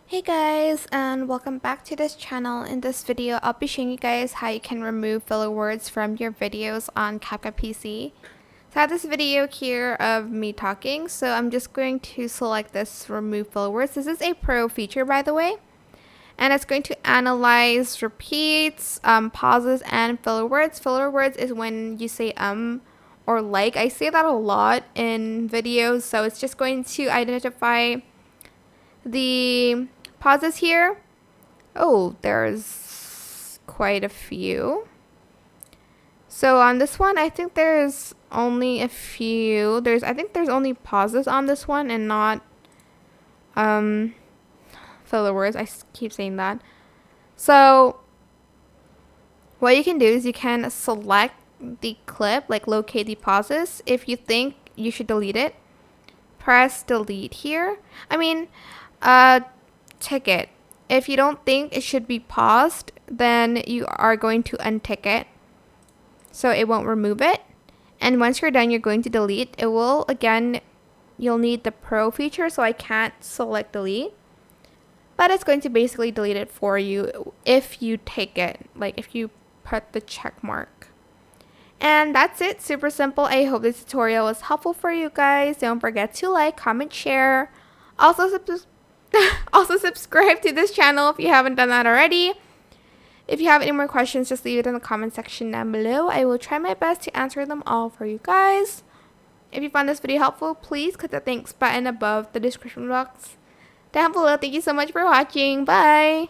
Hey guys, and welcome back to this channel. In this video, I'll be showing you guys how you can remove filler words from your videos on CapCut PC. So I have this video here of me talking, so I'm just going to select this remove filler words. This is a pro feature, by the way, and it's going to analyze repeats, pauses, and filler words. Filler words is when you say or like. I say that a lot in videos, so it's just going to identify the pauses here. Oh, there's quite a few. So on this one, I think there's only a few. I think there's only pauses on this one and not filler words. I keep saying that. So what you can do is you can select the clip, like locate the pauses. If you think you should delete it, press delete here. Tick it. If you don't think it should be paused, then you are going to untick it, so it won't remove it. And once you're done, you're going to delete. It will, again, you'll need the pro feature, so I can't select delete, but it's going to basically delete it for you if you take it, like if you put the check mark. And that's it. Super simple. I hope this tutorial was helpful for you guys. Don't forget to like, comment, share. Also subscribe to this channel if you haven't done that already. If you have any more questions, just leave it in the comment section down below. I will try my best to answer them all for you guys. If you found this video helpful, please click the thanks button above the description box down below. Thank you so much for watching. Bye!